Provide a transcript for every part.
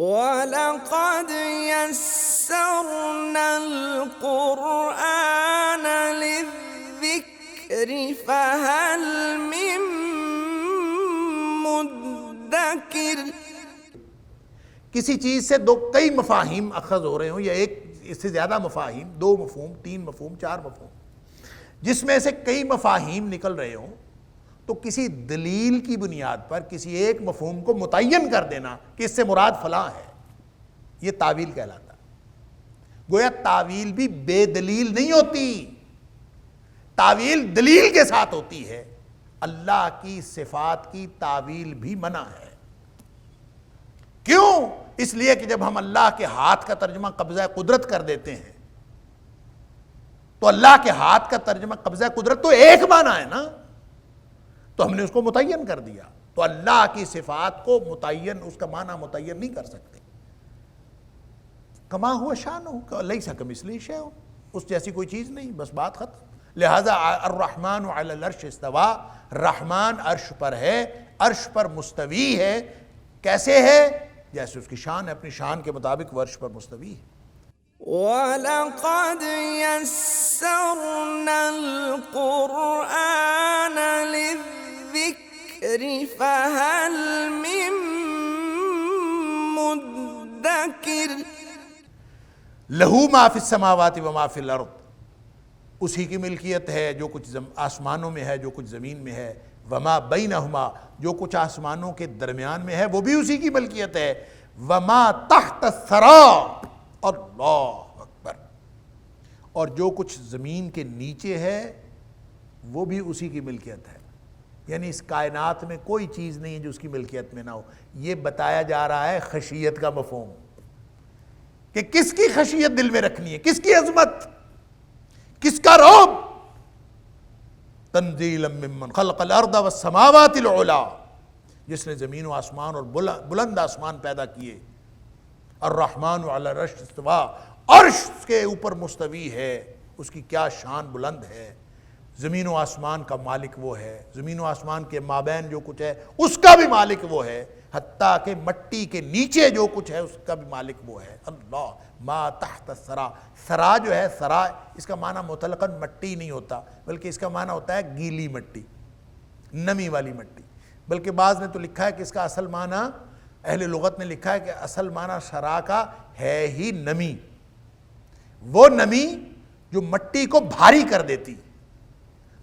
وَلَقَدْ يَسَّرْنَا الْقُرْآنَ لِلذِّكْرِ فَهَلْ مِن مُدَّكِرٍ۔ کسی چیز سے کئی مفاہیم اخذ ہو رہے ہوں، یا ایک اس سے زیادہ مفاہیم، 2 مفہوم، 3 مفہوم، 4 مفہوم، جس میں سے کئی مفاہیم نکل رہے ہوں، تو کسی دلیل کی بنیاد پر کسی ایک مفہوم کو متعین کر دینا کہ اس سے مراد فلاں ہے، یہ تعویل کہلاتا ہے۔ گویا تعویل بھی بے دلیل نہیں ہوتی، تعویل دلیل کے ساتھ ہوتی ہے۔ اللہ کی صفات کی تعویل بھی منع ہے۔ کیوں؟ اس لیے کہ جب ہم اللہ کے ہاتھ کا ترجمہ قبضہ قدرت کر دیتے ہیں تو اللہ کے ہاتھ کا ترجمہ قبضہ قدرت تو ایک معنی ہے نا، تو ہم نے اس کو متعین کر دیا۔ تو اللہ کی صفات کو متعین، اس کا معنی متعین نہیں کر سکتے۔ کما ہوا شان ہو کہ لیس کمثلہ شیء، اس جیسی کوئی چیز نہیں، بس بات ختم۔ لہذا الرحمن علی العرش استویٰ، رحمان عرش پر ہے، عرش پر مستوی ہے۔ کیسے ہے؟ جیسے اس کی شان ہے، اپنی شان کے مطابق وہ عرش پر مستوی ہے۔ وَلَقَدْ يَسَّرْنَا الْقُرْآنَ لِلذِّكْرِ فَهَلْ مِن مُدَّكِرٍ۔ لہو ما فی السماوات و ما فی الارض، اسی کی ملکیت ہے جو کچھ آسمانوں میں ہے، جو کچھ زمین میں ہے۔ وما بینہما، جو کچھ آسمانوں کے درمیان میں ہے وہ بھی اسی کی ملکیت ہے۔ وما تحت الثری، اللہ اکبر، اور جو کچھ زمین کے نیچے ہے وہ بھی اسی کی ملکیت ہے۔ یعنی اس کائنات میں کوئی چیز نہیں ہے جو اس کی ملکیت میں نہ ہو۔ یہ بتایا جا رہا ہے خشیت کا مفہوم، کہ کس کی خشیت دل میں رکھنی ہے، کس کی عظمت، کس کا رعب۔ تنزیلا ممن خلق الارض والسماوات العلی، جس نے زمین و آسمان اور بلند آسمان پیدا کیے۔ الرحمن علی العرش استویٰ، عرش کے اوپر مستوی ہے، اس کی کیا شان بلند ہے۔ زمین و آسمان کا مالک وہ ہے، زمین و آسمان کے مابین جو کچھ ہے اس کا بھی مالک وہ ہے، حتیٰ کہ مٹی کے نیچے جو کچھ ہے اس کا بھی مالک وہ ہے۔ اللہ ما تحت الثری، ثرا جو ہے، ثرا اس کا معنی مطلقاً مٹی نہیں ہوتا، بلکہ اس کا معنی ہوتا ہے گیلی مٹی، نمی والی مٹی۔ بلکہ بعض نے تو لکھا ہے کہ اس کا اصل معنی، اہل لغت نے لکھا ہے کہ اصل معنی ثرا کا ہے ہی نمی، وہ نمی جو مٹی کو بھاری کر دیتی۔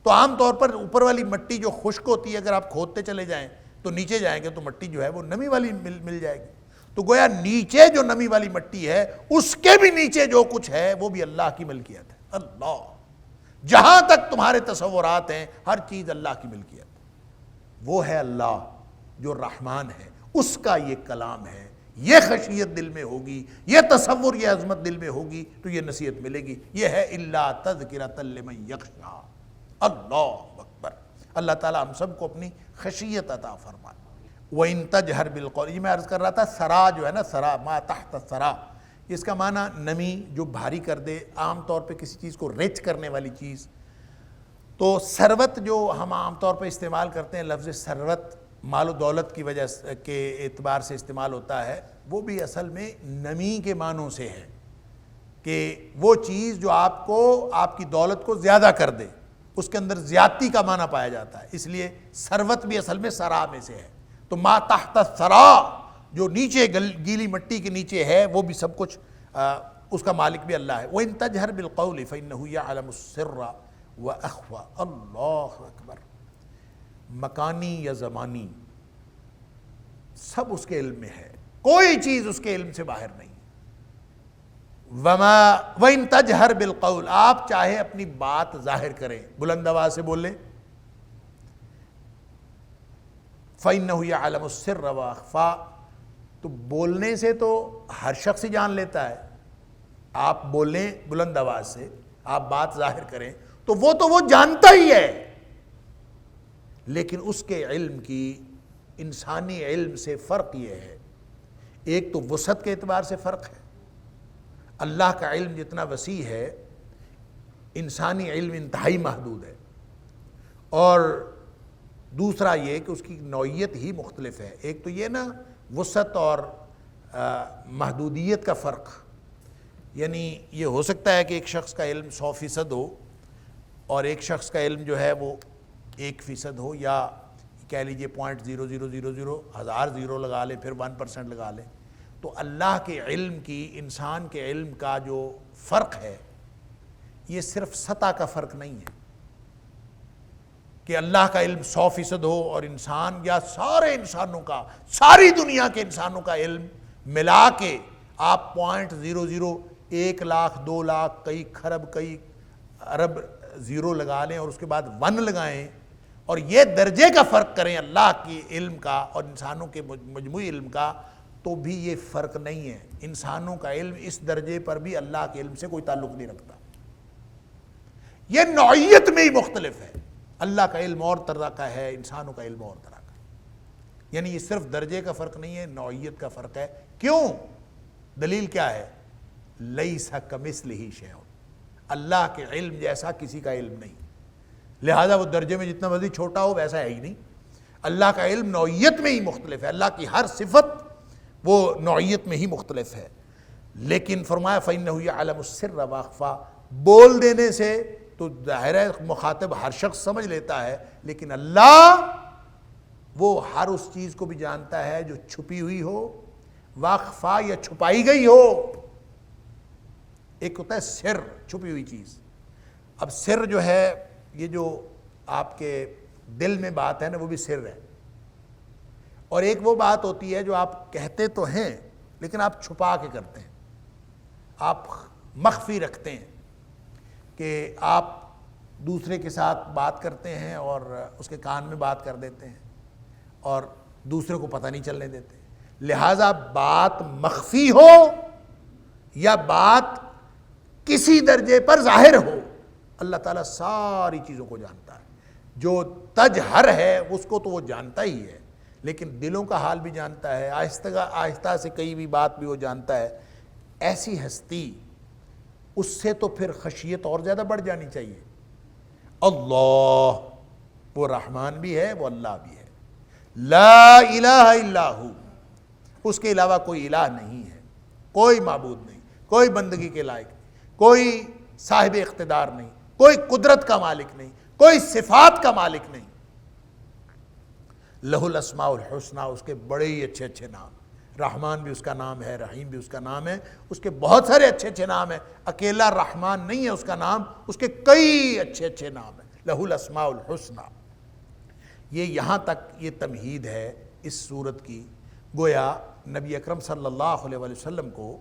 تو عام طور پر اوپر والی مٹی جو خشک ہوتی ہے، اگر آپ کھودتے چلے جائیں تو نیچے جائیں گے تو مٹی جو ہے وہ نمی والی مل جائے گی۔ تو گویا نیچے جو نمی والی مٹی ہے اس کے بھی نیچے جو کچھ ہے وہ بھی اللہ کی ملکیت ہے۔ اللہ، جہاں تک تمہارے تصورات ہیں ہر چیز اللہ کی ملکیت، وہ ہے اللہ جو رحمان ہے، اس کا یہ کلام ہے۔ یہ خشیت دل میں ہوگی، یہ تصور، یہ عظمت دل میں ہوگی تو یہ نصیحت ملے گی۔ یہ ہے الا تذکرۃ لمن یخشی۔ اللہ اکبر، اللہ تعالیٰ ہم سب کو اپنی خشیت عطا فرمائے۔ وَإِن تَجْهَرْ بِالْقَوْلِ، یہ میں عرض کر رہا تھا سرا جو ہے نا، سرا ما تحت الثری، اس کا معنی نمی جو بھاری کر دے، عام طور پہ کسی چیز کو رچ کرنے والی چیز۔ تو ثروت جو ہم عام طور پہ استعمال کرتے ہیں، لفظ ثروت مال و دولت کی وجہ کے اعتبار سے استعمال ہوتا ہے، وہ بھی اصل میں نمی کے معنوں سے ہے، کہ وہ چیز جو آپ کو آپ کی دولت کو زیادہ کر دے، اس کے اندر زیادتی کا معنی پایا جاتا ہے۔ اس لیے ثروت بھی اصل میں سرا میں سے ہے۔ تو ما تحت الثری، جو نیچے گیلی مٹی کے نیچے ہے وہ بھی سب کچھ اس کا مالک بھی اللہ ہے۔ وَإِن تَجْهَرْ بِالْقَوْلِ فَإِنَّهُ يَعْلَمُ السِّرَّ وَأَخْفَى۔ اللہ اکبر، مکانی یا زمانی سب اس کے علم میں ہے، کوئی چیز اس کے علم سے باہر نہیں۔ وَإِن تَجْهَرْ بِالْقَوْلِ، آپ چاہے اپنی بات ظاہر کریں، بلند آواز سے بولیں، فَإِنَّهُ يَعْلَمُ السِّرَّ وَأَخْفَى، تو بولنے سے تو ہر شخص ہی جان لیتا ہے۔ آپ بولیں بلند آواز سے، آپ بات ظاہر کریں تو وہ جانتا ہی ہے، لیکن اس کے علم کی انسانی علم سے فرق یہ ہے، ایک تو وسعت کے اعتبار سے فرق ہے، اللہ کا علم جتنا وسیع ہے انسانی علم انتہائی محدود ہے، اور دوسرا یہ کہ اس کی نوعیت ہی مختلف ہے۔ ایک تو یہ نا وسعت اور محدودیت کا فرق، یعنی یہ ہو سکتا ہے کہ ایک شخص کا علم 100% ہو اور ایک شخص کا علم جو ہے وہ 1% ہو، یا کہہ لیجئے 0.0000 ہزار زیرو لگا لیں، پھر 1% لگا لیں. تو اللہ کے علم کی انسان کے علم کا جو فرق ہے یہ صرف سطح کا فرق نہیں ہے کہ اللہ کا علم 100% ہو اور انسان یا سارے انسانوں کا، ساری دنیا کے انسانوں کا علم ملا کے آپ 0.00 1,00,000 2,00,000 کئی خرب کئی ارب زیرو لگا لیں اور اس کے بعد 1 لگائیں اور یہ درجے کا فرق کریں اللہ کے علم کا اور انسانوں کے مجموعی علم کا، تو بھی یہ فرق نہیں ہے. انسانوں کا علم اس درجے پر بھی اللہ کے علم سے کوئی تعلق نہیں رکھتا. یہ نوعیت میں ہی مختلف ہے. اللہ کا علم اور طرح کا ہے، انسانوں کا علم اور طرح کا ہے. یعنی یہ صرف درجے کا فرق نہیں ہے، نوعیت کا فرق ہے. کیوں؟ دلیل کیا ہے؟ لیس کمثلہ شیء، اللہ کے علم جیسا کسی کا علم نہیں، لہذا وہ درجے میں جتنا مرضی چھوٹا ہو ویسا ہے ہی نہیں. اللہ کا علم نوعیت میں ہی مختلف ہے، اللہ کی ہر صفت وہ نوعیت میں ہی مختلف ہے. لیکن فرمایا فَإِنَّهُ يَعْلَمُ السِّرَّ وَأَخْفَى، بول دینے سے تو ظاہر ہے مخاطب ہر شخص سمجھ لیتا ہے، لیکن اللہ وہ ہر اس چیز کو بھی جانتا ہے جو چھپی ہوئی ہو، واخفا یا چھپائی گئی ہو. ایک ہوتا ہے سر، چھپی ہوئی چیز. اب سر جو ہے یہ جو آپ کے دل میں بات ہے نا وہ بھی سر ہے، اور ایک وہ بات ہوتی ہے جو آپ کہتے تو ہیں لیکن آپ چھپا کے کرتے ہیں، آپ مخفی رکھتے ہیں کہ آپ دوسرے کے ساتھ بات کرتے ہیں اور اس کے کان میں بات کر دیتے ہیں اور دوسرے کو پتہ نہیں چلنے دیتے. لہٰذا بات مخفی ہو یا بات کسی درجے پر ظاہر ہو، اللہ تعالیٰ ساری چیزوں کو جانتا ہے. جو تجہر ہے اس کو تو وہ جانتا ہی ہے، لیکن دلوں کا حال بھی جانتا ہے، آہستہ سے کئی بھی بات بھی وہ جانتا ہے. ایسی ہستی، اس سے تو پھر خشیت اور زیادہ بڑھ جانی چاہیے. اللہ، وہ رحمان بھی ہے، وہ اللہ بھی ہے. لا الہ الا ہو، اس کے علاوہ کوئی الہ نہیں ہے، کوئی معبود نہیں، کوئی بندگی کے لائق نہیں، کوئی صاحب اقتدار نہیں، کوئی قدرت کا مالک نہیں، کوئی صفات کا مالک نہیں. لہ الاسماء الحسنی، اس کے بڑے ہی اچھے اچھے نام. رحمان بھی اس کا نام ہے، رحیم بھی اس کا نام ہے، اس کے بہت سارے اچھے اچھے نام ہیں. اکیلا رحمان نہیں ہے اس کا نام، اس کے کئی اچھے اچھے نام ہیں. لہ الاسماء الحسنی. یہ یہاں تک یہ تمہید ہے اس صورت کی. گویا نبی اکرم صلی اللہ علیہ وسلم کو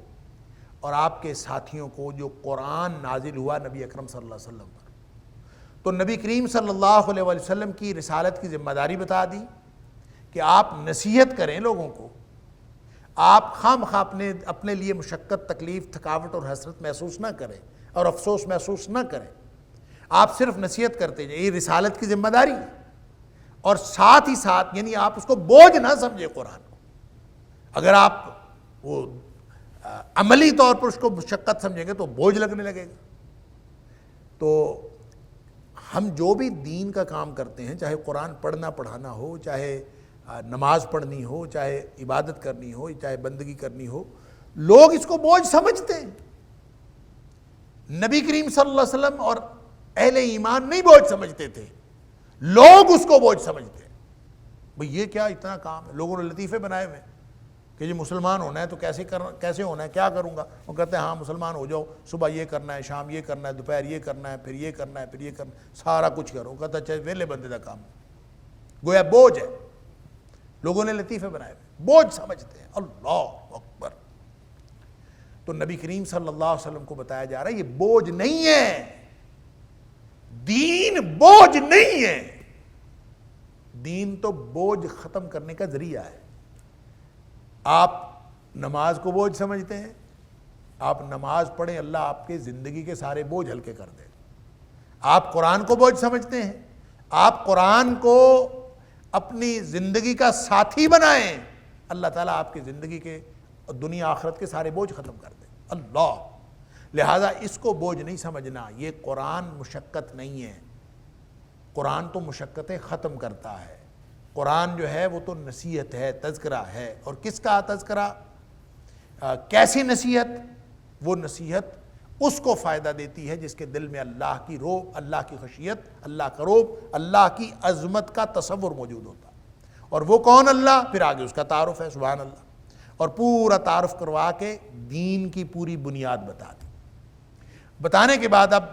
اور آپ کے ساتھیوں کو جو قرآن نازل ہوا نبی اکرم صلی اللہ علیہ وسلم پر، تو نبی کریم صلی اللہ علیہ وسلم کی رسالت کی ذمہ داری بتا دی کہ آپ نصیحت کریں لوگوں کو. آپ خواہ اپنے لیے مشقت، تکلیف، تھکاوٹ اور حسرت محسوس نہ کریں اور افسوس محسوس نہ کریں. آپ صرف نصیحت کرتے جائیں، یہ رسالت کی ذمہ داری ہے. اور ساتھ ہی ساتھ یعنی آپ اس کو بوجھ نہ سمجھیں قرآن کو. اگر آپ وہ عملی طور پر اس کو مشقت سمجھیں گے تو بوجھ لگنے لگے گا. تو ہم جو بھی دین کا کام کرتے ہیں، چاہے قرآن پڑھنا پڑھانا ہو، چاہے نماز پڑھنی ہو، چاہے عبادت کرنی ہو، چاہے بندگی کرنی ہو، لوگ اس کو بوجھ سمجھتے ہیں. نبی کریم صلی اللہ علیہ وسلم اور اہل ایمان نہیں بوجھ سمجھتے تھے، لوگ اس کو بوجھ سمجھتے ہیں. بھئی یہ کیا اتنا کام ہے؟ لوگوں نے لطیفے بنائے ہوئے کہ جی مسلمان ہونا ہے تو کیسے ہونا ہے، کیا کروں گا؟ وہ کہتے ہیں ہاں مسلمان ہو جاؤ، صبح یہ کرنا ہے، شام یہ کرنا ہے، دوپہر یہ کرنا ہے، پھر یہ کرنا ہے، پھر یہ کرنا ہے، سارا کچھ کرو. کہتا ہے اچھا ویلے بندے کا کام، گویا بوجھ ہے. لوگوں نے لطیفے بنائے ہوئے، بوجھ سمجھتے ہیں. اللہ اکبر. تو نبی کریم صلی اللہ علیہ وسلم کو بتایا جا رہا ہے یہ بوجھ نہیں ہے، دین بوجھ نہیں ہے. دین تو بوجھ ختم کرنے کا ذریعہ ہے. آپ نماز کو بوجھ سمجھتے ہیں، آپ نماز پڑھیں، اللہ آپ کے زندگی کے سارے بوجھ ہلکے کر دے. آپ قرآن کو بوجھ سمجھتے ہیں، آپ قرآن کو اپنی زندگی کا ساتھی بنائیں، اللہ تعالیٰ آپ کی زندگی کے دنیا آخرت کے سارے بوجھ ختم کر دیں. اللہ. لہٰذا اس کو بوجھ نہیں سمجھنا. یہ قرآن مشقت نہیں ہے، قرآن تو مشقتیں ختم کرتا ہے. قرآن جو ہے وہ تو نصیحت ہے، تذکرہ ہے. اور کس کا تذکرہ؟ کیسی نصیحت؟ وہ نصیحت اس کو فائدہ دیتی ہے جس کے دل میں اللہ کی روب، اللہ کی خشیت، اللہ کا روب، اللہ کی عظمت کا تصور موجود ہوتا ہے۔ اور وہ کون اللہ؟ پھر آگے اس کا تعارف ہے، سبحان اللہ، اور پورا تعارف کروا کے دین کی پوری بنیاد بتا دی۔ بتانے کے بعد اب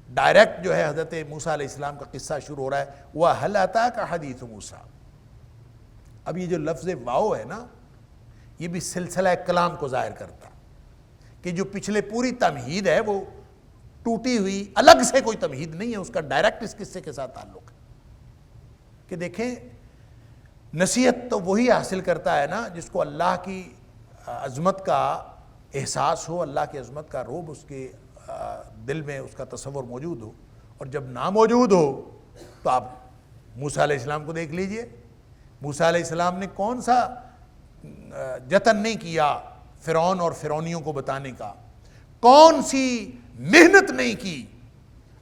ڈائریکٹ جو ہے حضرت موسیٰ علیہ السلام کا قصہ شروع ہو رہا ہے، وَهَلْ أَتَاكَ حَدِيثُ موسیٰ۔ اب یہ جو لفظ واو ہے نا، یہ بھی سلسلہ کلام کو ظاہر کرتا ہے کہ جو پچھلے پوری تمہید ہے وہ ٹوٹی ہوئی الگ سے کوئی تمہید نہیں ہے، اس کا ڈائریکٹ اس قصے کے ساتھ تعلق ہے کہ دیکھیں نصیحت تو وہی حاصل کرتا ہے نا جس کو اللہ کی عظمت کا احساس ہو، اللہ کی عظمت کا روب اس کے دل میں اس کا تصور موجود ہو۔ اور جب نہ موجود ہو تو آپ موسیٰ علیہ السلام کو دیکھ لیجئے، موسیٰ علیہ السلام نے کون سا جتن نہیں کیا فرعون اور فرعونیوں کو بتانے کا، کون سی محنت نہیں کی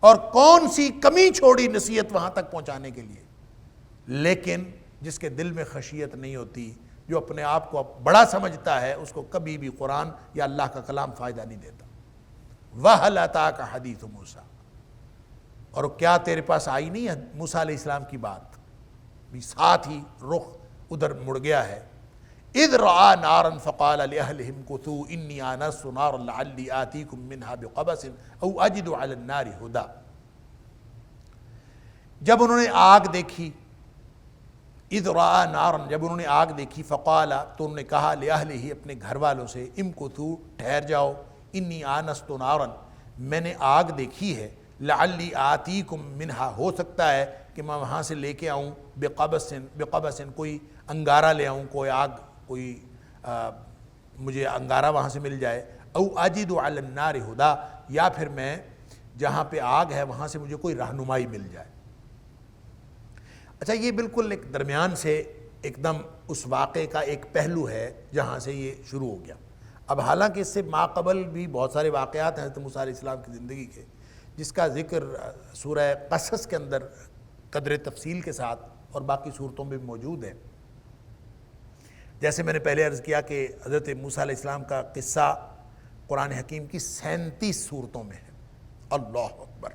اور کون سی کمی چھوڑی نصیحت وہاں تک پہنچانے کے لیے۔ لیکن جس کے دل میں خشیت نہیں ہوتی، جو اپنے آپ کو بڑا سمجھتا ہے، اس کو کبھی بھی قرآن یا اللہ کا کلام فائدہ نہیں دیتا۔ وَهَلْ أَتَاكَ حَدِيثُ موسیٰ، اور کیا تیرے پاس آئی نہیں ہے موسیٰ علیہ السلام کی بات؟ بھی ساتھ ہی رخ ادھر مڑ گیا ہے۔ اِذْ رَآ نَارًا فَقَالَ لِأَهْلِهِمْ كُثُوا إِنِّي آنَسْتُ نَارًا لَعَلِّي آتِيكُم مِّنْهَا بِقَبَسٍ أَوْ أَجِدُ عَلَى النَّارِ هُدًى۔ جب انہوں نے آگ دیکھی، اِذْ رَآ نَارًا، جب انہوں نے آگ دیکھی، فَقَالَ، تو انہوں نے کہا، لِأَهْلِهِ، اپنے گھر والوں سے، امْكُثُوا، ٹھہر جاؤ، إِنِّي آنَسْتُ نَارًا، میں نے آگ دیکھی ہے، لَعَلِّي آتِيكُم مِّنْهَا، ہو سکتا ہے کہ میں وہاں سے لے کے آؤں، بقبس، کوئی انگارہ لے آؤں، کوئی آگ، کوئی مجھے انگارہ وہاں سے مل جائے، او اجد علی النار ہدا، یا پھر میں جہاں پہ آگ ہے وہاں سے مجھے کوئی رہنمائی مل جائے۔ اچھا، یہ بالکل ایک درمیان سے ایک دم اس واقعے کا ایک پہلو ہے جہاں سے یہ شروع ہو گیا۔ اب حالانکہ اس سے ماقبل بھی بہت سارے واقعات ہیں حضرت موسیٰ علیہ السلام کی زندگی کے، جس کا ذکر سورہ قصص کے اندر قدر تفصیل کے ساتھ اور باقی صورتوں میں بھی موجود ہے۔ جیسے میں نے پہلے عرض کیا کہ حضرت موسیٰ علیہ السلام کا قصہ قرآن حکیم کی 37 صورتوں میں ہے، اللہ اکبر،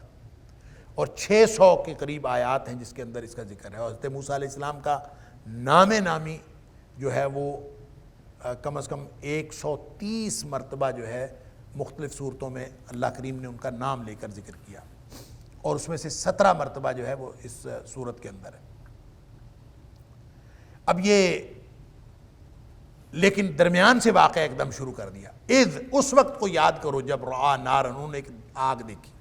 اور 600 کے قریب آیات ہیں جس کے اندر اس کا ذکر ہے۔ اور حضرت موسیٰ علیہ السلام کا نام نامی جو ہے وہ کم از کم 130 مرتبہ جو ہے مختلف صورتوں میں اللہ کریم نے ان کا نام لے کر ذکر کیا، اور اس میں سے 17 مرتبہ جو ہے وہ اس صورت کے اندر ہے۔ اب یہ لیکن درمیان سے واقعہ ایک دم شروع کر دیا۔ اذ، اس وقت کو یاد کرو جب رعا نارن، انہوں نے ایک آگ دیکھی۔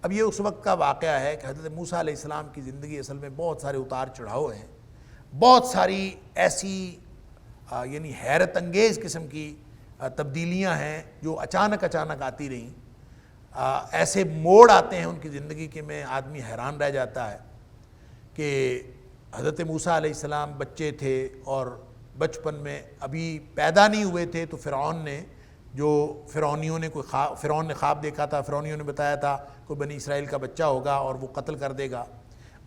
اب یہ اس وقت کا واقعہ ہے کہ حضرت موسیٰ علیہ السلام کی زندگی اصل میں بہت سارے اتار چڑھاؤ ہیں، بہت ساری ایسی یعنی حیرت انگیز قسم کی تبدیلیاں ہیں جو اچانک آتی رہیں، ایسے موڑ آتے ہیں ان کی زندگی کے میں آدمی حیران رہ جاتا ہے کہ حضرت موسیٰ علیہ السلام بچے تھے اور بچپن میں ابھی پیدا نہیں ہوئے تھے تو فرعون نے فرعون نے خواب دیکھا تھا، فرعونیوں نے بتایا تھا کوئی بنی اسرائیل کا بچہ ہوگا اور وہ قتل کر دے گا۔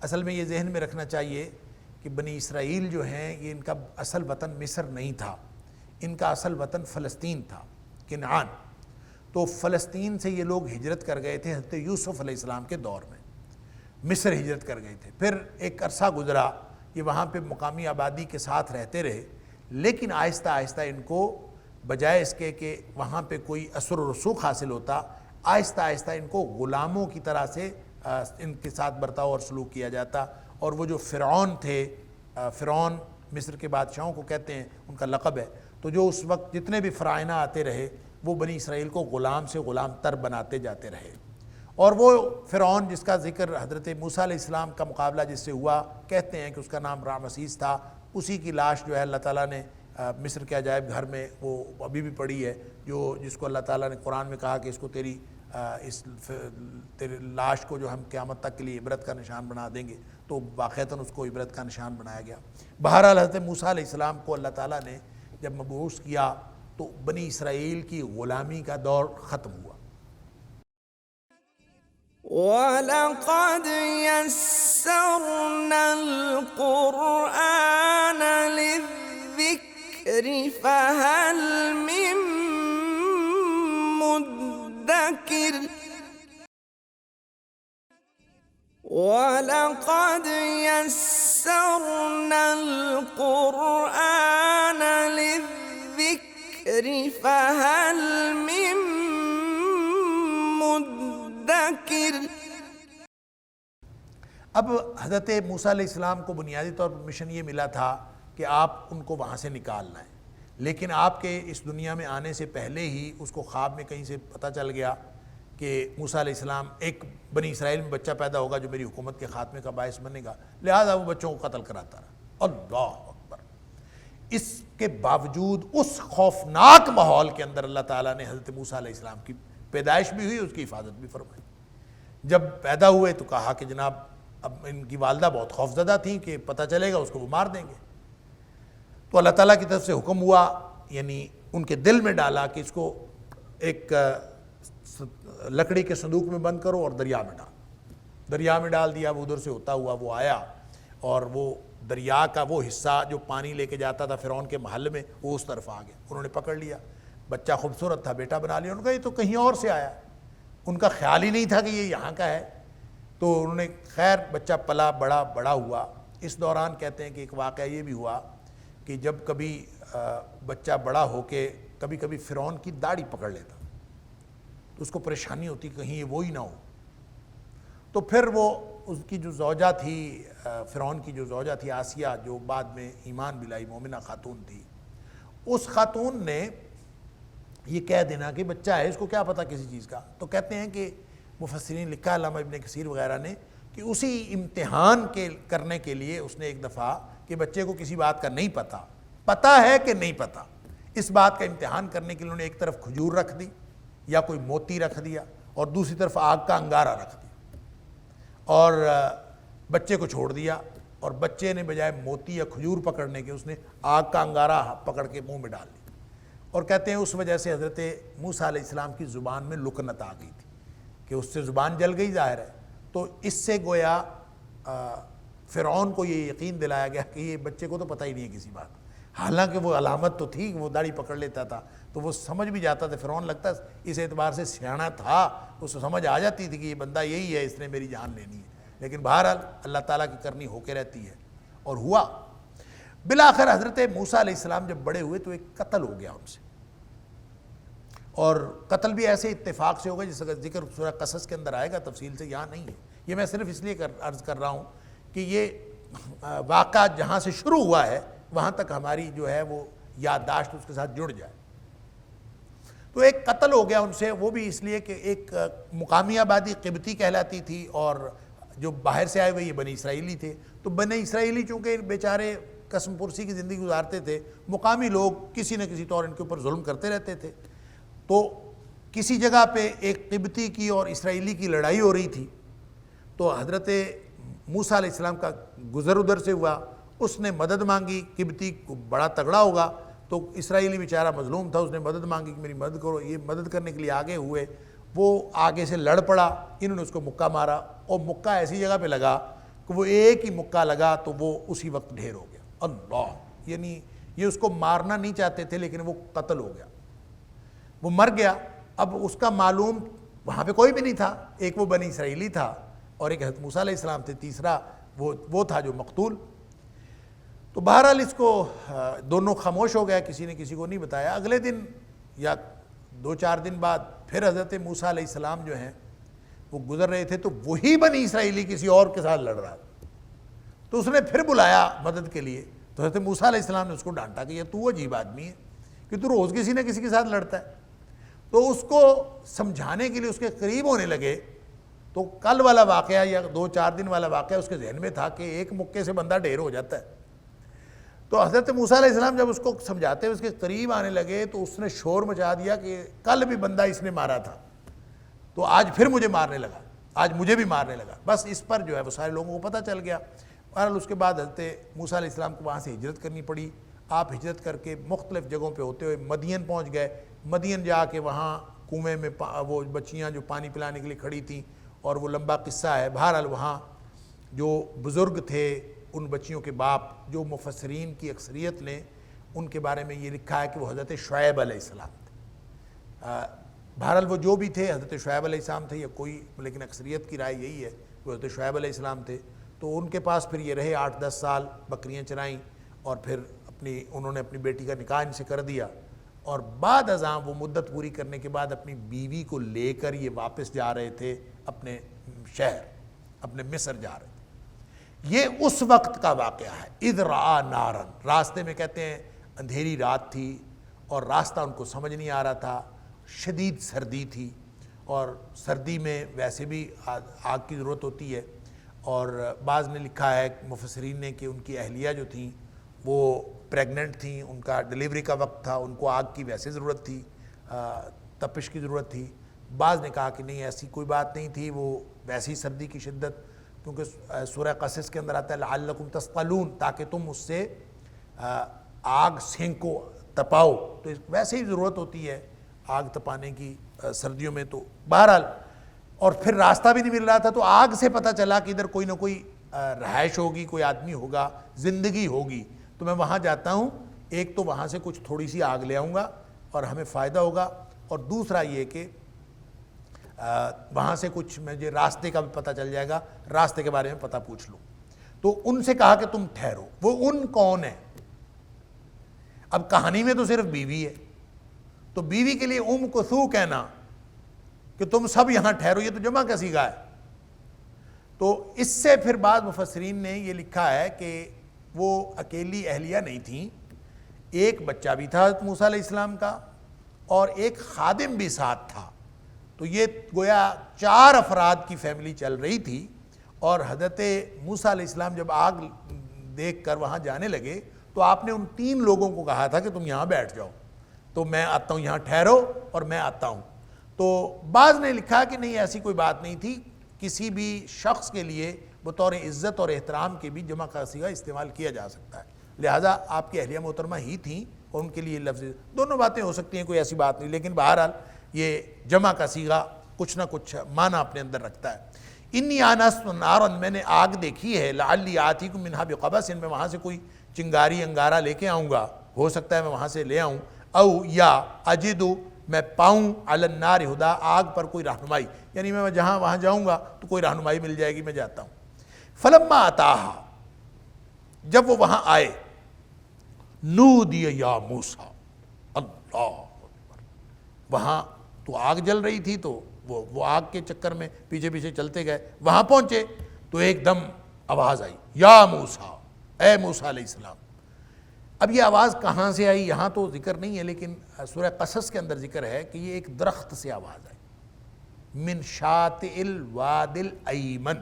اصل میں یہ ذہن میں رکھنا چاہیے کہ بنی اسرائیل جو ہیں یہ ان کا اصل وطن مصر نہیں تھا، ان کا اصل وطن فلسطین تھا، کنعان۔ تو فلسطین سے یہ لوگ ہجرت کر گئے تھے حضرت یوسف علیہ السلام کے دور میں، مصر ہجرت کر گئے تھے۔ پھر ایک عرصہ گزرا، یہ وہاں پہ مقامی آبادی کے ساتھ رہتے رہے، لیکن آہستہ آہستہ ان کو بجائے اس کے کہ وہاں پہ کوئی اثر و رسوخ حاصل ہوتا، آہستہ آہستہ ان کو غلاموں کی طرح سے ان کے ساتھ برتاؤ اور سلوک کیا جاتا۔ اور وہ جو فرعون تھے، فرعون مصر کے بادشاہوں کو کہتے ہیں، ان کا لقب ہے، تو جو اس وقت جتنے بھی فرعونہ آتے رہے وہ بنی اسرائیل کو غلام سے غلام تر بناتے جاتے رہے۔ اور وہ فرعون جس کا ذکر حضرت موسیٰ علیہ السلام کا مقابلہ جس سے ہوا، کہتے ہیں کہ اس کا نام رامسیس تھا، اسی کی لاش جو ہے اللہ تعالیٰ نے مصر کے عجائب گھر میں وہ ابھی بھی پڑی ہے، جس کو اللہ تعالیٰ نے قرآن میں کہا کہ اس کو تیری لاش کو جو ہم قیامت تک کے لیے عبرت کا نشان بنا دیں گے، تو واقعتاً اس کو عبرت کا نشان بنایا گیا۔ بہرحال حضرت موسیٰ علیہ السلام کو اللہ تعالیٰ نے جب مبعوث کیا تو بنی اسرائیل کی غلامی کا دور ختم ہوا۔ وَلَقَدْ يَسَّرْنَا الْقُرْآنَ لِلذِّكْرِ فَهَلْ مِن وَلَقَدْ يَسَّرْنَا الْقُرْآنَ لِلذِّكْرِ فَهَلْ مِن مُدَّكِرٍ۔ اب حضرت موسیٰ علیہ السلام کو بنیادی طور پر مشن یہ ملا تھا کہ آپ ان کو وہاں سے نکال لائیں، لیکن آپ کے اس دنیا میں آنے سے پہلے ہی اس کو خواب میں کہیں سے پتہ چل گیا کہ موسیٰ علیہ السلام ایک بنی اسرائیل میں بچہ پیدا ہوگا جو میری حکومت کے خاتمے کا باعث بنے گا، لہذا وہ بچوں کو قتل کراتا رہا۔ اللہ اکبر! اس کے باوجود اس خوفناک ماحول کے اندر اللہ تعالیٰ نے حضرت موسیٰ علیہ السلام کی پیدائش بھی ہوئی، اس کی حفاظت بھی فرمائی۔ جب پیدا ہوئے تو کہا کہ جناب اب ان کی والدہ بہت خوفزدہ تھیں کہ پتہ چلے گا اس کو وہ مار دیں گے، تو اللہ تعالیٰ کی طرف سے حکم ہوا، یعنی ان کے دل میں ڈالا کہ اس کو ایک لکڑی کے صندوق میں بند کرو اور دریا میں ڈال دیا۔ وہ ادھر سے ہوتا ہوا وہ آیا اور وہ دریا کا وہ حصہ جو پانی لے کے جاتا تھا فرعون کے محل میں، وہ اس طرف آ گیا، انہوں نے پکڑ لیا۔ بچہ خوبصورت تھا، بیٹا بنا لیا۔ انہوں نے کہا یہ تو کہیں اور سے آیا، ان کا خیال ہی نہیں تھا کہ یہ یہاں کا ہے۔ تو انہوں نے خیر بچہ پلا بڑا ہوا۔ اس دوران کہتے ہیں کہ ایک واقعہ یہ بھی ہوا کہ جب کبھی بچہ بڑا ہو کے کبھی فرعون کی داڑھی پکڑ لیتا تو اس کو پریشانی ہوتی کہ کہیں یہ وہی نہ ہو، تو پھر وہ اس کی جو زوجہ تھی، فرعون کی جو زوجہ تھی آسیہ، جو بعد میں ایمان بھی لائی، مومنہ خاتون تھی، اس خاتون نے یہ کہہ دینا کہ بچہ ہے، اس کو کیا پتہ کسی چیز کا۔ تو کہتے ہیں کہ مفسرین لکھا علامہ ابن کثیر وغیرہ نے کہ اسی امتحان کے کرنے کے لیے اس نے ایک دفعہ کہ بچے کو کسی بات کا نہیں پتہ ہے کہ نہیں پتہ، اس بات کا امتحان کرنے کے لیے انہوں نے ایک طرف کھجور رکھ دی یا کوئی موتی رکھ دیا اور دوسری طرف آگ کا انگارہ رکھ دیا اور بچے کو چھوڑ دیا، اور بچے نے بجائے موتی یا کھجور پکڑنے کے اس نے آگ کا انگارہ پکڑ کے منہ میں ڈال لیا، اور کہتے ہیں اس وجہ سے حضرت موسیٰ علیہ السلام کی زبان میں لکنت آ گئی تھی کہ اس سے زبان جل گئی ظاہر ہے۔ تو اس سے گویا فرعون کو یہ یقین دلایا گیا کہ یہ بچے کو تو پتہ ہی نہیں ہے کسی بات، حالانکہ وہ علامت تو تھی کہ وہ داڑھی پکڑ لیتا تھا تو وہ سمجھ بھی جاتا تھا۔ فرعون لگتا ہے اس اعتبار سے سیانا تھا، اس کو سمجھ آ جاتی تھی کہ یہ بندہ یہی ہے، اس نے میری جان لینی ہے، لیکن بہرحال اللہ تعالیٰ کی کرنی ہو کے رہتی ہے۔ اور ہوا بالآخر حضرت موسیٰ علیہ السلام جب بڑے ہوئے تو ایک قتل ہو گیا ان سے، اور قتل بھی ایسے اتفاق سے ہوگا جس کا ذکر سورہ قصص کے اندر آئے گا، تفصیل سے یہاں نہیں ہے۔ یہ میں صرف اس لیے عرض کر رہا ہوں کہ یہ واقعہ جہاں سے شروع ہوا ہے وہاں تک ہماری جو ہے وہ یادداشت اس کے ساتھ جڑ جائے۔ تو ایک قتل ہو گیا ان سے، وہ بھی اس لیے کہ ایک مقامی آبادی قبطی کہلاتی تھی اور جو باہر سے آئے ہوئے یہ بنی اسرائیلی تھے، تو بنی اسرائیلی چونکہ بیچارے قسم پرسی کی زندگی گزارتے تھے، مقامی لوگ کسی نہ کسی طور ان کے اوپر ظلم کرتے رہتے تھے، تو کسی جگہ پہ ایک قبطی کی اور اسرائیلی کی لڑائی ہو رہی تھی، تو حضرت موسیٰ علیہ السلام کا گزر ادھر سے ہوا، اس نے مدد مانگی، قبطی کو بڑا تگڑا ہوگا تو اسرائیلی بیچارہ مظلوم تھا، اس نے مدد مانگی کہ میری مدد کرو، یہ مدد کرنے کے لیے آگے ہوئے، وہ آگے سے لڑ پڑا، انہوں نے اس کو مکہ مارا، اور مکہ ایسی جگہ پہ لگا کہ وہ ایک ہی مکہ لگا تو وہ اسی وقت ڈھیر ہو گیا۔ اللہ، یعنی یہ اس کو مارنا نہیں چاہتے تھے لیکن وہ قتل ہو گیا، وہ مر گیا۔ اب اس کا معلوم وہاں پہ کوئی بھی نہیں تھا، ایک وہ بنی اسرائیلی تھا اور ایک حضرت موسیٰ علیہ السلام تھے، تیسرا وہ تھا جو مقتول۔ تو بہرحال اس کو دونوں خاموش ہو گیا، کسی نے کسی کو نہیں بتایا۔ اگلے دن یا 2-4 دن بعد پھر حضرت موسیٰ علیہ السلام جو ہیں وہ گزر رہے تھے تو وہی بنی اسرائیلی کسی اور کے ساتھ لڑ رہا تھا، تو اس نے پھر بلایا مدد کے لیے، تو حضرت موسیٰ علیہ السلام نے اس کو ڈانٹا کہ یہ تو عجیب آدمی ہے کہ تو روز کسی نہ کسی کے ساتھ لڑتا ہے۔ تو اس کو سمجھانے کے لیے اس کے قریب ہونے لگے، تو کل والا واقعہ یا 2-4 دن والا واقعہ اس کے ذہن میں تھا کہ ایک مکے سے بندہ ڈھیر ہو جاتا ہے۔ تو حضرت موسیٰ علیہ السلام جب اس کو سمجھاتے ہوئے اس کے قریب آنے لگے تو اس نے شور مچا دیا کہ کل بھی بندہ اس نے مارا تھا تو آج پھر مجھے مارنے لگا، آج مجھے بھی مارنے لگا۔ بس اس پر جو ہے وہ سارے لوگوں کو پتہ چل گیا۔ بہرحال اس کے بعد حضرت موسیٰ علیہ السلام کو وہاں سے ہجرت کرنی پڑی۔ آپ ہجرت کر کے مختلف جگہوں پہ ہوتے ہوئے مدین پہنچ گئے۔ مدین جا کے وہاں کنویں میں وہ بچیاں جو پانی پلانے کے لیے کھڑی تھیں، اور وہ لمبا قصہ ہے۔ بہرحال وہاں جو بزرگ تھے، ان بچیوں کے باپ، جو مفسرین کی اکثریت نے ان کے بارے میں یہ لکھا ہے کہ وہ حضرت شعیب علیہ السلام تھے۔ بہرحال وہ جو بھی تھے، حضرت شعیب علیہ السلام تھے یا کوئی، لیکن اکثریت کی رائے یہی ہے وہ حضرت شعیب علیہ السلام تھے۔ تو ان کے پاس پھر یہ رہے 8-10 سال، بکریاں چرائیں، اور پھر انہوں نے اپنی بیٹی کا نکاح ان سے کر دیا، اور بعد ازاں وہ مدت پوری کرنے کے بعد اپنی بیوی کو لے کر یہ واپس جا رہے تھے اپنے شہر، اپنے مصر جا رہے تھے۔ یہ اس وقت کا واقعہ ہے۔ اذ رعا نارن، راستے میں کہتے ہیں اندھیری رات تھی اور راستہ ان کو سمجھ نہیں آ رہا تھا، شدید سردی تھی، اور سردی میں ویسے بھی آگ کی ضرورت ہوتی ہے، اور بعض نے لکھا ہے مفسرین نے کہ ان کی اہلیہ جو تھیں وہ پریگننٹ تھیں، ان کا ڈیلیوری کا وقت تھا، ان کو آگ کی ویسے ضرورت تھی، تپش کی ضرورت تھی۔ بعض نے کہا کہ نہیں، ایسی کوئی بات نہیں تھی، وہ ویسی سردی کی شدت، کیونکہ سورہ قصص کے اندر آتا ہے لعلکم تصطلون، تاکہ تم اس سے آگ سینکو، تپاؤ، تو ویسے ہی ضرورت ہوتی ہے آگ تپانے کی سردیوں میں۔ تو بہرحال، اور پھر راستہ بھی نہیں مل رہا تھا، تو آگ سے پتہ چلا کہ ادھر کوئی نہ کوئی رہائش ہوگی، کوئی آدمی ہوگا، زندگی ہوگی، تو میں وہاں جاتا ہوں، ایک تو وہاں سے کچھ تھوڑی سی آگ لے آؤں گا اور ہمیں فائدہ ہوگا، اور دوسرا یہ کہ وہاں سے کچھ مجھے راستے کا بھی پتہ چل جائے گا، راستے کے بارے میں پتہ پوچھ لوں۔ تو ان سے کہا کہ تم ٹھہرو۔ وہ ان کون ہے؟ اب کہانی میں تو صرف بیوی ہے، تو بیوی کے لیے کثو کہنا کہ تم سب یہاں ٹھہرو، یہ تو جمع کا صیغہ ہے۔ تو اس سے پھر بعض مفسرین نے یہ لکھا ہے کہ وہ اکیلی اہلیہ نہیں تھیں، ایک بچہ بھی تھا حضرت موسیٰ علیہ السلام کا، اور ایک خادم بھی ساتھ تھا، تو یہ گویا 4 افراد کی فیملی چل رہی تھی۔ اور حضرت موسیٰ علیہ السلام جب آگ دیکھ کر وہاں جانے لگے تو آپ نے ان 3 لوگوں کو کہا تھا کہ تم یہاں بیٹھ جاؤ، تو میں آتا ہوں، یہاں ٹھہرو اور میں آتا ہوں۔ تو بعض نے لکھا کہ نہیں، ایسی کوئی بات نہیں تھی، کسی بھی شخص کے لیے بطور عزت اور احترام کے بھی جمع کا صیغہ استعمال کیا جا سکتا ہے، لہٰذا آپ کی اہلیہ محترمہ ہی تھیں اور ان کے لیے لفظ، دونوں باتیں ہو سکتی ہیں، کوئی ایسی بات نہیں، لیکن بہرحال یہ جمع کا صیغہ کچھ نہ کچھ معنی اپنے اندر رکھتا ہے۔ انی آنست نارا، میں نے آگ دیکھی ہے، لعلی آتیکم منہا بقبس، میں وہاں سے کوئی چنگاری انگارہ لے کے آؤں گا، ہو سکتا ہے میں وہاں سے لے آؤں، او یا اجدو، میں پاؤں علی النار ہدا، آگ پر کوئی رہنمائی، یعنی میں جہاں وہاں جاؤں گا تو کوئی رہنمائی مل جائے گی، میں جاتا ہوں۔ فلما اتاہا، جب وہ وہاں آئے، نودی یا موسیٰ، اللہ اکبر، وہاں تو آگ جل رہی تھی، تو وہ آگ کے چکر میں پیچھے پیچھے چلتے گئے، وہاں پہنچے تو ایک دم آواز آئی، یا موسیٰ، اے موسیٰ علیہ السلام۔ اب یہ آواز کہاں سے آئی یہاں تو ذکر نہیں ہے، لیکن سورہ قصص کے اندر ذکر ہے کہ یہ ایک درخت سے آواز آئی، من شاطئ الواد الایمن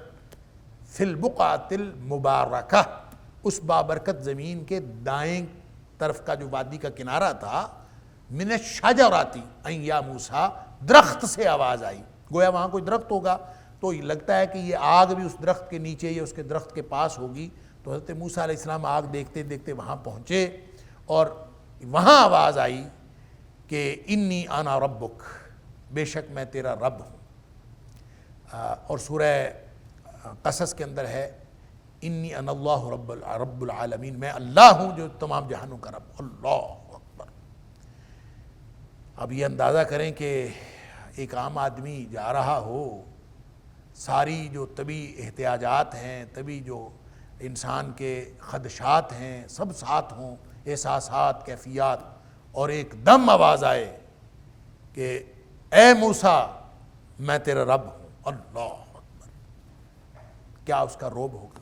فی البقعۃ المبارکہ، اس بابرکت زمین کے دائیں طرف کا جو وادی کا کنارہ تھا، من الشجرۃ ان یا موسیٰ، درخت سے آواز آئی، گویا وہاں کوئی درخت ہوگا، تو لگتا ہے کہ یہ آگ بھی اس درخت کے نیچے یا اس کے درخت کے پاس ہوگی۔ تو حضرت موسیٰ علیہ السلام آگ دیکھتے دیکھتے وہاں پہنچے، اور وہاں آواز آئی کہ انی انا ربک، بے شک میں تیرا رب ہوں۔ اور سورہ قصص کے اندر ہے انی انا اللہ رب العالمین، میں اللہ ہوں جو تمام جہانوں کا رب، اللہ اکبر۔ اب یہ اندازہ کریں کہ ایک عام آدمی جا رہا ہو، ساری جو طبی احتیاجات ہیں، طبی جو انسان کے خدشات ہیں، سب ساتھ ہوں، احساسات، کیفیات، اور ایک دم آواز آئے کہ اے موسیٰ میں تیرا رب ہوں، اللہ اکبر۔ کیا اس کا روب ہوگا،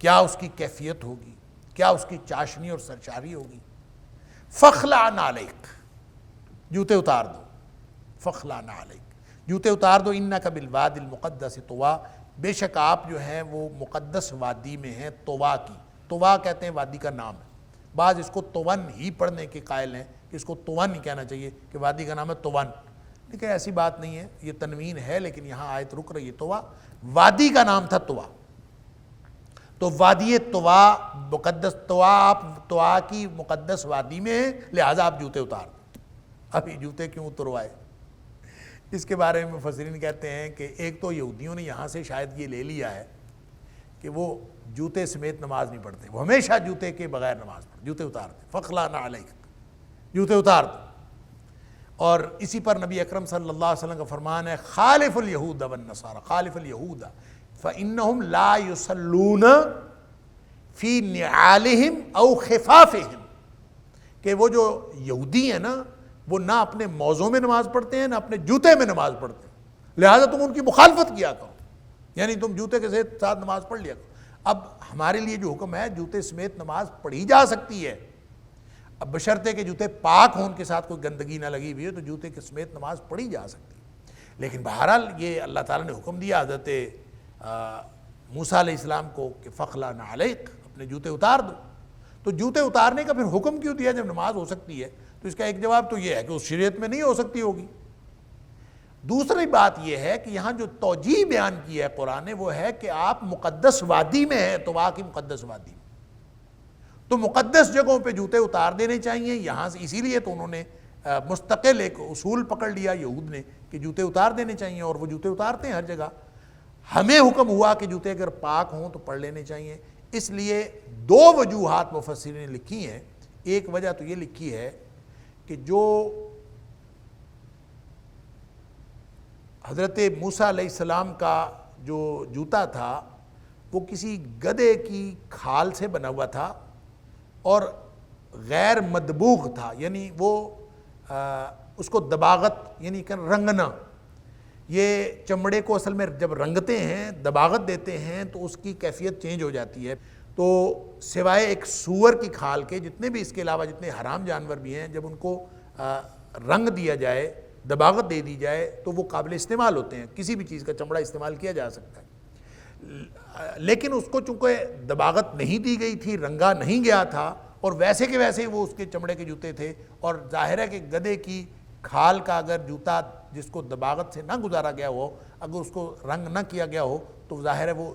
کیا اس کی کیفیت ہوگی، کیا اس کی چاشنی اور سرشاری ہوگی۔ فخلع نعلیک، جوتے اتار دو، فخلع نعلیک، جوتے اتار دو، انک بالواد المقدس طویٰ، بے شک آپ جو ہیں وہ مقدس وادی میں ہیں، طویٰ کی، طویٰ کہتے ہیں وادی کا نام ہے، بعض اس کو طون ہی پڑھنے کے قائل ہیں کہ اس کو طون ہی کہنا چاہیے کہ وادی کا نام ہے طون، لیکن ایسی بات نہیں ہے، یہ تنوین ہے، لیکن یہاں آیت رک رہی ہے، طویٰ وادی کا نام تھا طویٰ، تو وادی طویٰ مقدس، طویٰ آپ طویٰ کی مقدس وادی میں ہیں، لہٰذا آپ جوتے اتار دیں۔ اب یہ جوتے کیوں اتروائے، اس کے بارے میں مفسرین کہتے ہیں کہ ایک تو یہودیوں نے یہاں سے شاید یہ لے لیا ہے کہ وہ جوتے سمیت نماز نہیں پڑھتے، وہ ہمیشہ جوتے کے بغیر نماز پڑھتے، جوتے اتار دیں، فخلع نعلیک، جوتے اتار دیں۔ اور اسی پر نبی اکرم صلی اللہ علیہ وسلم کا فرمان ہے خالف الیہود والنصارى، خالف الیہود، فَإِنَّهُمْ لَا يُصَلُّونَ فِي نِعَالِهِمْ أَوْ خِفَافِهِمْ، کہ وہ جو یہودی ہیں نا وہ نہ اپنے موزوں میں نماز پڑھتے ہیں نہ اپنے جوتے میں نماز پڑھتے ہیں، لہذا تم ان کی مخالفت کیا کرو، یعنی تم جوتے کے ساتھ نماز پڑھ لیا کرو۔ اب ہمارے لیے جو حکم ہے جوتے سمیت نماز پڑھی جا سکتی ہے، اب بشرطے کہ جوتے پاک ہوں، ان کے ساتھ کوئی گندگی نہ لگی ہوئی ہے تو جوتے کے سمیت نماز پڑھی جا سکتی ہے۔ لیکن بہرحال یہ اللہ تعالیٰ نے حکم دیا حضرت موسیٰ علیہ السلام کو کہ فَخْلَعْ نَعْلَيْكَ، اپنے جوتے اتار دو۔ تو جوتے اتارنے کا پھر حکم کیوں دیا جب نماز ہو سکتی ہے؟ تو اس کا ایک جواب تو یہ ہے کہ اس شریعت میں نہیں ہو سکتی ہوگی۔ دوسری بات یہ ہے کہ یہاں جو توجیہ بیان کی ہے قرآن نے وہ ہے کہ آپ مقدس وادی میں ہیں، تو وہاں کی مقدس وادی میں تو مقدس جگہوں پہ جوتے اتار دینے چاہیے یہاں سے، اسی لیے تو انہوں نے مستقل ایک اصول پکڑ لیا یہود نے کہ جوتے اتار دینے چاہیے، اور وہ جوتے اتارتے ہیں ہر جگہ۔ ہمیں حکم ہوا کہ جوتے اگر پاک ہوں تو پڑھ لینے چاہیے۔ اس لیے دو وجوہات مفسرین نے لکھی ہیں۔ ایک وجہ تو یہ لکھی ہے کہ جو حضرت موسیٰ علیہ السلام کا جو جوتا تھا وہ کسی گدھے کی کھال سے بنا ہوا تھا اور غیر مدبوغ تھا، یعنی وہ اس کو دباغت یعنی کہ رنگنا، یہ چمڑے کو اصل میں جب رنگتے ہیں دباغت دیتے ہیں تو اس کی کیفیت چینج ہو جاتی ہے۔ تو سوائے ایک سور کی کھال کے جتنے بھی اس کے علاوہ جتنے حرام جانور بھی ہیں جب ان کو رنگ دیا جائے، دباغت دے دی جائے تو وہ قابل استعمال ہوتے ہیں، کسی بھی چیز کا چمڑا استعمال کیا جا سکتا ہے۔ لیکن اس کو چونکہ دباغت نہیں دی گئی تھی، رنگا نہیں گیا تھا، اور ویسے کے ویسے وہ اس کے چمڑے کے جوتے تھے، اور ظاہر ہے کہ گدھے کی کھال کا اگر جوتا جس کو دباغت سے نہ گزارا گیا ہو، اگر اس کو رنگ نہ کیا گیا ہو تو ظاہر ہے وہ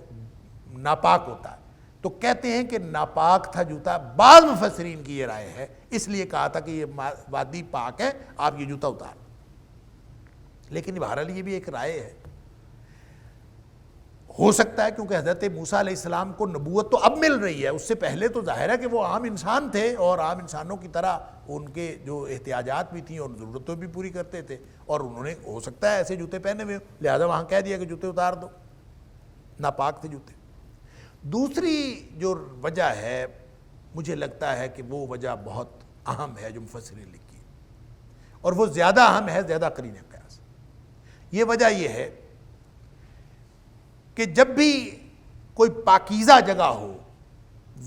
ناپاک ہوتا ہے۔ تو کہتے ہیں کہ ناپاک تھا جوتا۔ بعض مفسرین کی یہ رائے ہے، اس لیے کہا تھا کہ یہ وادی پاک ہے، آپ یہ جوتا اتار۔ لیکن بہرحال یہ بھی ایک رائے ہے، ہو سکتا ہے کیونکہ حضرت موسیٰ علیہ السلام کو نبوت تو اب مل رہی ہے، اس سے پہلے تو ظاہر ہے کہ وہ عام انسان تھے، اور عام انسانوں کی طرح ان کے جو احتیاجات بھی تھیں اور ضرورتیں بھی پوری کرتے تھے، اور انہوں نے ہو سکتا ہے ایسے جوتے پہنے ہوئے، لہذا وہاں کہہ دیا کہ جوتے اتار دو، ناپاک تھے جوتے۔ دوسری جو وجہ ہے مجھے لگتا ہے کہ وہ وجہ بہت اہم ہے جو مفسرین لکھی، اور وہ زیادہ اہم ہے زیادہ قرینہ قیاس۔ یہ وجہ یہ ہے کہ جب بھی کوئی پاکیزہ جگہ ہو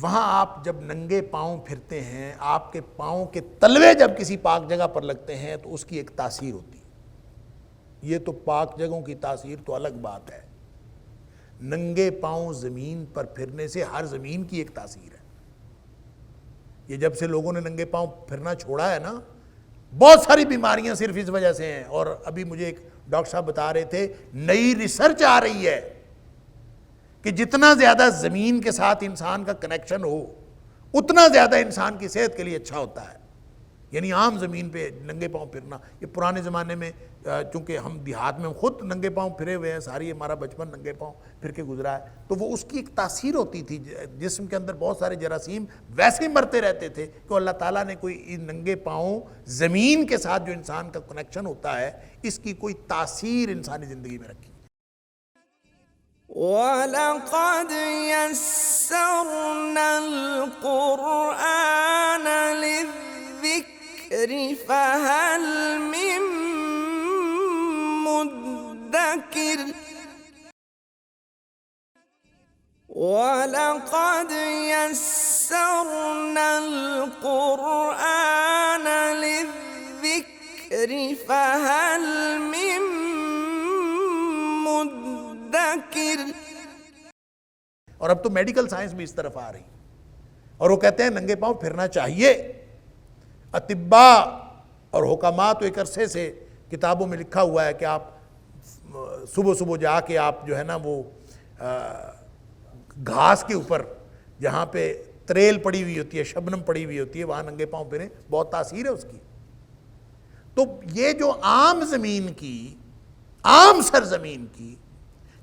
وہاں آپ جب ننگے پاؤں پھرتے ہیں، آپ کے پاؤں کے تلوے جب کسی پاک جگہ پر لگتے ہیں تو اس کی ایک تاثیر ہوتی ہے۔ یہ تو پاک جگہوں کی تاثیر تو الگ بات ہے، ننگے پاؤں زمین پر پھرنے سے ہر زمین کی ایک تاثیر ہے۔ یہ جب سے لوگوں نے ننگے پاؤں پھرنا چھوڑا ہے نا، بہت ساری بیماریاں صرف اس وجہ سے ہیں۔ اور ابھی مجھے ایک ڈاکٹر صاحب بتا رہے تھے نئی ریسرچ آ رہی ہے کہ جتنا زیادہ زمین کے ساتھ انسان کا کنیکشن ہو اتنا زیادہ انسان کی صحت کے لیے اچھا ہوتا ہے۔ یعنی عام زمین پہ ننگے پاؤں پھرنا، یہ پرانے زمانے میں چونکہ ہم دیہات میں خود ننگے پاؤں پھرے ہوئے ہیں، ساری ہمارا بچپن ننگے پاؤں پھر کے گزرا ہے، تو وہ اس کی ایک تاثیر ہوتی تھی، جسم کے اندر بہت سارے جراثیم ویسے ہی مرتے رہتے تھے کہ اللہ تعالیٰ نے کوئی ننگے پاؤں زمین کے ساتھ جو انسان کا کنیکشن ہوتا ہے اس کی کوئی تاثیر انسانی زندگی میں رکھی۔ وَلَقَدْ يَسَّرْنَا الْقُرْآنَ لِلذِّكْرِ فَهَلْ مِن مُّدَّكِرٍ وَلَقَدْ يَسَّرْنَا الْقُرْآنَ لِلذِّكْرِ فَهَلْ مِن مُّدَّكِرٍ۔ اور اب تو میڈیکل سائنس بھی اس طرف آ رہی، اور وہ کہتے ہیں ننگے پاؤں پھرنا چاہیے۔ اطباء اور حکماء تو ایک عرصے سے کتابوں میں لکھا ہوا ہے کہ آپ صبح صبح جا کے آپ جو ہے نا وہ گھاس کے اوپر جہاں پہ تریل پڑی ہوئی ہوتی ہے، شبنم پڑی ہوئی ہوتی ہے، وہاں ننگے پاؤں پھریں، بہت تاثیر ہے اس کی۔ تو یہ جو عام زمین کی، عام سرزمین کی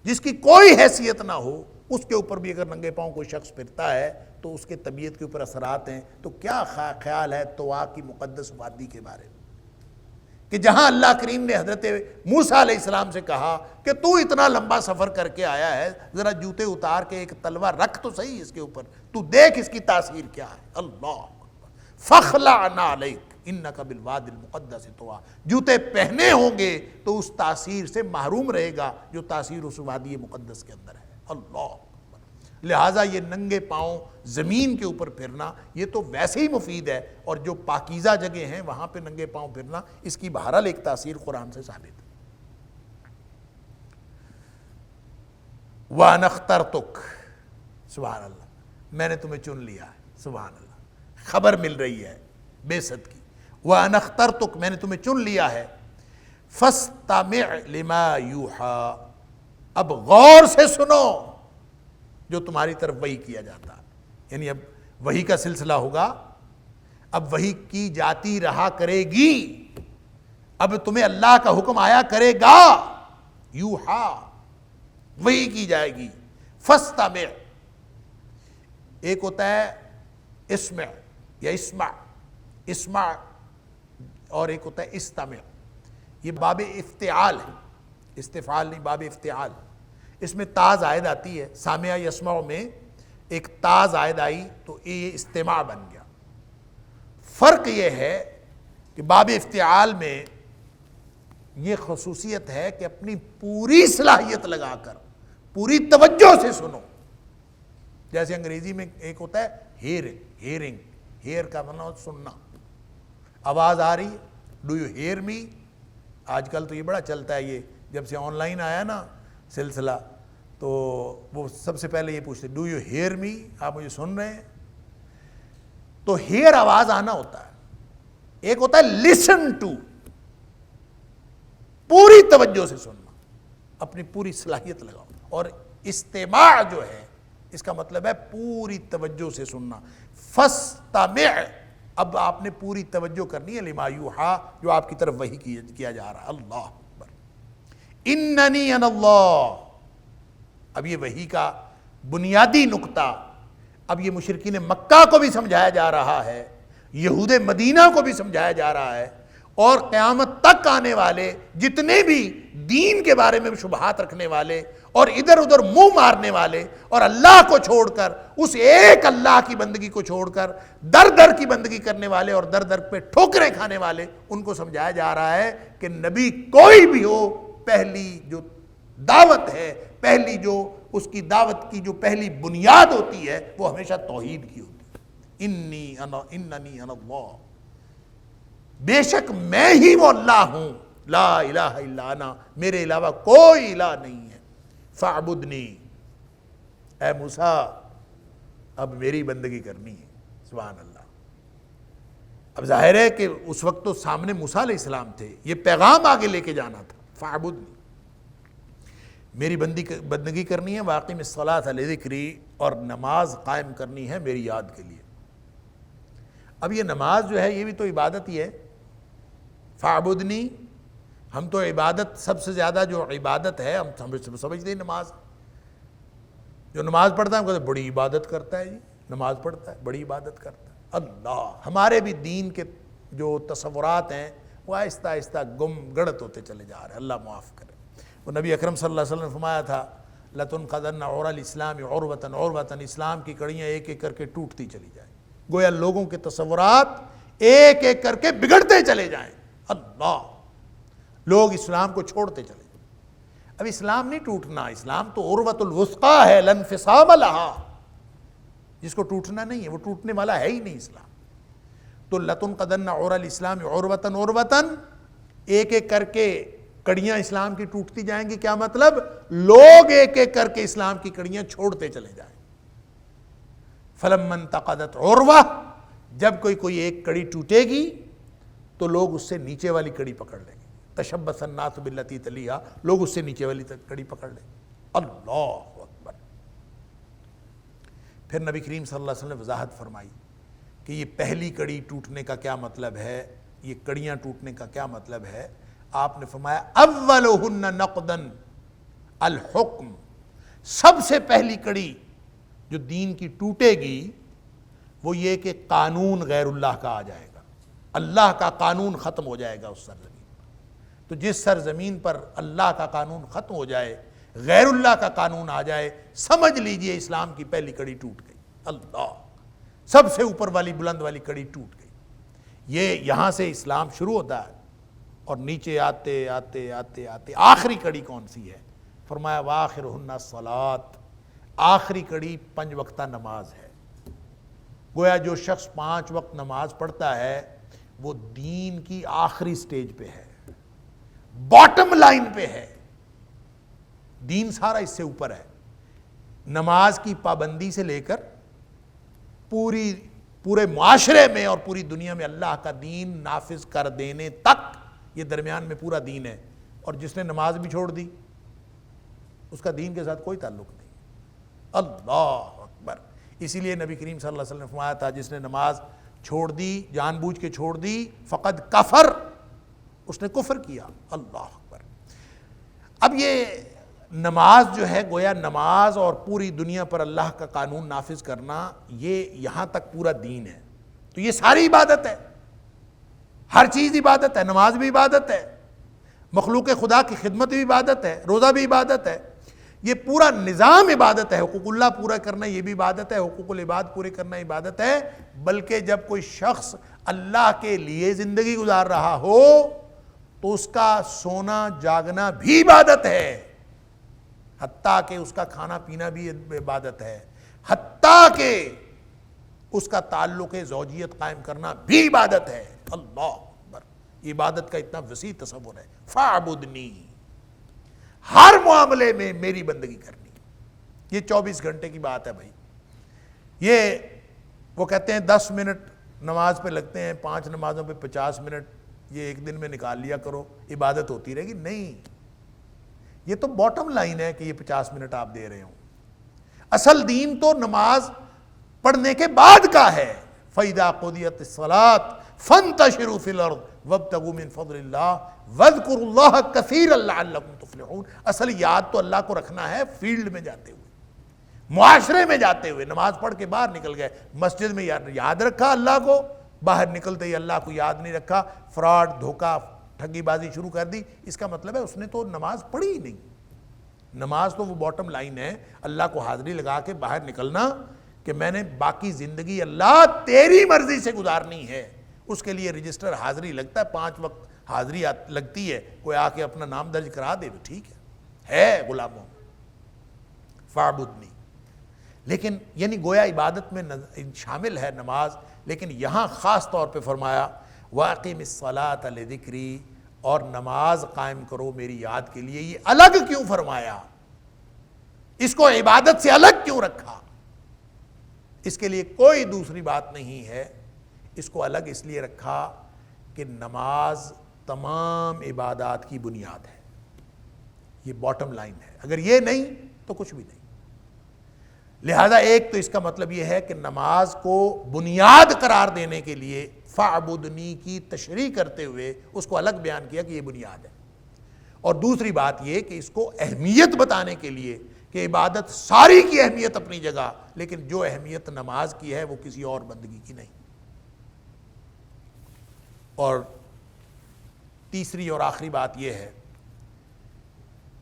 جس کی کوئی حیثیت نہ ہو، اس کے اوپر بھی اگر ننگے پاؤں کوئی شخص پھرتا ہے تو اس کے طبیعت کے اوپر اثرات ہیں۔ تو کیا خیال ہے طوا کی مقدس وادی کے بارے میں کہ جہاں اللہ کریم نے حضرت موسیٰ علیہ السلام سے کہا کہ تو اتنا لمبا سفر کر کے آیا ہے، ذرا جوتے اتار کے ایک تلوار رکھ تو صحیح اس کے اوپر، تو دیکھ اس کی تاثیر کیا ہے۔ اللہ فخلع نعلیک انک بالوادی المقدس طویٰ، جوتے پہنے ہوں گے تو اس تاثیر سے محروم رہے گا جو تاثیر اس وادی مقدس کے اندر ہے۔ اللہ، لہٰذا یہ ننگے پاؤں زمین کے اوپر پھرنا یہ تو ویسے ہی مفید ہے، اور جو پاکیزہ جگہ ہیں وہاں پہ ننگے پاؤں پھرنا اس کی بہرحال ایک تاثیر قرآن سے ثابت ہے۔ وَأَنَا اخْتَرْتُكَ، سبحان اللہ، میں نے تمہیں چن لیا ہے، سبحان اللہ، خبر مل رہی ہے بعثت کی۔ وَأَنَا اخْتَرْتُكَ، میں نے تمہیں چن لیا ہے، فَاسْتَمِعْ لِمَا يُوحَىٰ، اب غور سے سنو جو تمہاری طرف وحی کیا جاتا ہے، یعنی اب وحی کا سلسلہ ہوگا، اب وحی کی جاتی رہا کرے گی، اب تمہیں اللہ کا حکم آیا کرے گا، یوحا، وحی کی جائے گی۔ فاستمع، ایک ہوتا ہے اسمع یا اسمع اور ایک ہوتا ہے استمع، یہ باب افتعال ہے، استفعال نہیں، باب افتعال، اس میں تا زائد آتی ہے، سامع یسمع میں ایک تا زائد آئی تو یہ استماع بن گیا۔ فرق یہ ہے کہ باب افتعال میں یہ خصوصیت ہے کہ اپنی پوری صلاحیت لگا کر پوری توجہ سے سنو، جیسے انگریزی میں ایک ہوتا ہے ہیئرنگ، ہیئر کا مطلب سننا، آواز آ رہی ہے، ڈو یو ہیئر می، آج کل تو یہ بڑا چلتا ہے، یہ جب سے آن لائن آیا نا سلسلہ تو وہ سب سے پہلے یہ پوچھتے ڈو یو ہیئر می، آپ مجھے سن رہے ہیں؟ تو ہیئر آواز آنا ہوتا ہے، ایک ہوتا ہے لسن ٹو، پوری توجہ سے سننا، اپنی پوری صلاحیت لگاؤ، اور استماع جو ہے اس کا مطلب ہے پوری توجہ سے سننا۔ فاستمع، اب آپ نے پوری توجہ کرنی ہے لما یوحا، جو آپ کی طرف وحی کیا جا رہا ہے۔ اللہ اکبر، اننی انا اللہ، اب یہ وحی کا بنیادی نقطہ اب یہ مشرکین مکہ کو بھی سمجھایا جا رہا ہے، یہود مدینہ کو بھی سمجھایا جا رہا ہے، اور قیامت تک آنے والے جتنے بھی دین کے بارے میں شبہات رکھنے والے اور ادھر ادھر منہ مارنے والے اور اللہ کو چھوڑ کر، اس ایک اللہ کی بندگی کو چھوڑ کر در در کی بندگی کرنے والے اور در در پہ ٹھوکریں کھانے والے، ان کو سمجھایا جا رہا ہے کہ نبی کوئی بھی ہو، پہلی جو دعوت ہے، پہلی جو اس کی دعوت کی جو پہلی بنیاد ہوتی ہے وہ ہمیشہ توحید کی ہوتی ہے۔ اننی انا اللہ، بے شک میں ہی وہ اللہ ہوں، لا الہ الا انا، میرے علاوہ کوئی الہ نہیں ہے، فاعبدنی، اے موسیٰ اب میری بندگی کرنی ہے، سبحان اللہ۔ اب ظاہر ہے کہ اس وقت تو سامنے موسیٰ علیہ السلام تھے، یہ پیغام آگے لے کے جانا تھا، فاعبدنی، میری بندگی کرنی ہے، واقیم الصلاۃ لذکری، اور نماز قائم کرنی ہے میری یاد کے لیے۔ اب یہ نماز جو ہے یہ بھی تو عبادت ہی ہے، فاعبدنی، ہم تو عبادت سب سے زیادہ جو عبادت ہے ہم سمجھتے ہیں نماز، جو نماز پڑھتا ہے ہم کہتے ہیں بڑی عبادت کرتا ہے، جی نماز پڑھتا ہے بڑی عبادت کرتا ہے۔ اللہ، ہمارے بھی دین کے جو تصورات ہیں وہ آہستہ آہستہ گم گڑت ہوتے چلے جا رہے ہیں، اللہ معاف کرے۔ وہ نبی اکرم صلی اللہ علیہ وسلم نے فرمایا تھا لَتُنْقَضَنَّ عُرَى الْإِسْلَامِ عُرْوَةً عُرْوَةً، اسلام کی کڑیاں ایک ایک کر کے ٹوٹتی چلی جائیں، گویا لوگوں کے تصورات ایک ایک کر کے بگڑتے چلے جائیں، اللہ، لوگ اسلام کو چھوڑتے چلے جائیں۔ اب اسلام نہیں ٹوٹنا، اسلام تو عروۃ الوثقیٰ ہے، لا انفصام لہا، جس کو ٹوٹنا نہیں ہے وہ ٹوٹنے والا ہے ہی نہیں اسلام۔ تو لَتُنْقَضَنَّ عُرَى الْإِسْلَامِ عُرْوَةً عُرْوَةً، ایک ایک کر کے کڑیاں اسلام کی ٹوٹتی جائیں گی، کیا مطلب؟ لوگ ایک ایک کر کے اسلام کی کڑیاں چھوڑتے چلے جائیں۔ فَلَمَّا انْتَقَضَتْ عُرْوَةٌ، جب کوئی ایک کڑی ٹوٹے گی تو لوگ اس سے نیچے والی کڑی پکڑ لیں گے، تشبث الناس باللتی تلیہا، لوگ اس سے نیچے والی کڑی پکڑ لیں گے۔ اللہ اکبر۔ پھر نبی کریم صلی اللہ علیہ وسلم نے وضاحت فرمائی کہ یہ پہلی کڑی ٹوٹنے کا کیا مطلب ہے، یہ کڑیاں ٹوٹنے کا کیا مطلب ہے۔ آپ نے فرمایا اولہن نقدن الحکم، سب سے پہلی کڑی جو دین کی ٹوٹے گی وہ یہ کہ قانون غیر اللہ کا آ جائے گا، اللہ کا قانون ختم ہو جائے گا اس سرزمین پر۔ تو جس سرزمین پر اللہ کا قانون ختم ہو جائے، غیر اللہ کا قانون آ جائے، سمجھ لیجئے اسلام کی پہلی کڑی ٹوٹ گئی۔ اللہ، سب سے اوپر والی بلند والی کڑی ٹوٹ گئی۔ یہ یہاں سے اسلام شروع ہوتا ہے اور نیچے آتے آتے آتے آتے آخری کڑی کون سی ہے؟ فرمایا وآخرہن الصلاۃ، آخری کڑی 5 وقتہ نماز ہے۔ گویا جو شخص 5 وقت نماز پڑھتا ہے وہ دین کی آخری سٹیج پہ ہے، باٹم لائن پہ ہے۔ دین سارا اس سے اوپر ہے۔ نماز کی پابندی سے لے کر پورے معاشرے میں اور پوری دنیا میں اللہ کا دین نافذ کر دینے تک یہ درمیان میں پورا دین ہے۔ اور جس نے نماز بھی چھوڑ دی اس کا دین کے ساتھ کوئی تعلق نہیں۔ اللہ اکبر۔ اسی لیے نبی کریم صلی اللہ علیہ وسلم نے فرمایا تھا جس نے نماز چھوڑ دی، جان بوجھ کے چھوڑ دی، فقد کفر، اس نے کفر کیا۔ اللہ اکبر۔ اب یہ نماز جو ہے، گویا نماز اور پوری دنیا پر اللہ کا قانون نافذ کرنا، یہ یہاں تک پورا دین ہے۔ تو یہ ساری عبادت ہے، ہر چیز عبادت ہے۔ نماز بھی عبادت ہے، مخلوق خدا کی خدمت بھی عبادت ہے، روزہ بھی عبادت ہے، یہ پورا نظام عبادت ہے۔ حقوق اللہ پورا کرنا یہ بھی عبادت ہے، حقوق العباد پورے کرنا عبادت ہے۔ بلکہ جب کوئی شخص اللہ کے لیے زندگی گزار رہا ہو تو اس کا سونا جاگنا بھی عبادت ہے، حتیٰ کہ اس کا کھانا پینا بھی عبادت ہے، حتیٰ کہ اس کا تعلق زوجیت قائم کرنا بھی عبادت ہے۔ اللہ اکبر۔ یہ عبادت کا اتنا وسیع تصور ہے۔ فاعبدنی، ہر معاملے میں میری بندگی کرنی۔ یہ 24 گھنٹے کی بات ہے بھائی۔ یہ وہ کہتے ہیں 10 منٹ نماز پہ لگتے ہیں، 5 نمازوں پہ 50 منٹ یہ ایک دن میں نکال لیا کرو، عبادت ہوتی رہے گی۔ نہیں، یہ تو باٹم لائن ہے کہ یہ 50 منٹ آپ دے رہے ہوں۔ اصل دین تو نماز پڑھنے کے بعد کا ہے۔ فَإِذَا قُضِيَتِ الصَّلَاةُ فَانتَشِرُوا فِي الْأَرْضِ وَابْتَغُوا مِن فَضْلِ اللَّهِ وَاذْكُرُوا اللَّهَ كَثِيرًا لَعَلَّكُمْ تُفْلِحُونَ۔ اصل یاد تو اللہ کو رکھنا ہے فیلڈ میں جاتے ہوئے، معاشرے میں جاتے ہوئے۔ نماز پڑھ کے باہر نکل گئے، مسجد میں یاد رکھا اللہ کو، باہر نکلتے ہی اللہ کو یاد نہیں رکھا، فراڈ، دھوکہ، ٹھگی بازی شروع کر دی، اس کا مطلب ہے اس نے تو نماز پڑھی ہی نہیں۔ نماز تو وہ باٹم لائن ہے، اللہ کو حاضری لگا کے باہر نکلنا کہ میں نے باقی زندگی اللہ تیری مرضی سے گزارنی ہے۔ اس کے لیے رجسٹر حاضری لگتا ہے، 5 وقت حاضری لگتی ہے، کوئی آ کے اپنا نام درج کرا دے تو ٹھیک ہے غلاموں۔ فاعبدنی، لیکن یعنی گویا عبادت میں شامل ہے نماز، لیکن یہاں خاص طور پہ فرمایا وَأَقِمِ الصَّلَاةَ لِذِكْرِي، اور نماز قائم کرو میری یاد کے لیے۔ یہ الگ کیوں فرمایا؟ اس کو عبادت سے الگ کیوں رکھا؟ اس کے لیے کوئی دوسری بات نہیں ہے، اس کو الگ اس لیے رکھا کہ نماز تمام عبادات کی بنیاد ہے، یہ باٹم لائن ہے۔ اگر یہ نہیں تو کچھ بھی نہیں۔ لہذا ایک تو اس کا مطلب یہ ہے کہ نماز کو بنیاد قرار دینے کے لیے فاعبدنی کی تشریح کرتے ہوئے اس کو الگ بیان کیا کہ یہ بنیاد ہے، اور دوسری بات یہ کہ اس کو اہمیت بتانے کے لیے کہ عبادت ساری کی اہمیت اپنی جگہ، لیکن جو اہمیت نماز کی ہے وہ کسی اور بندگی کی نہیں۔ اور تیسری اور آخری بات یہ ہے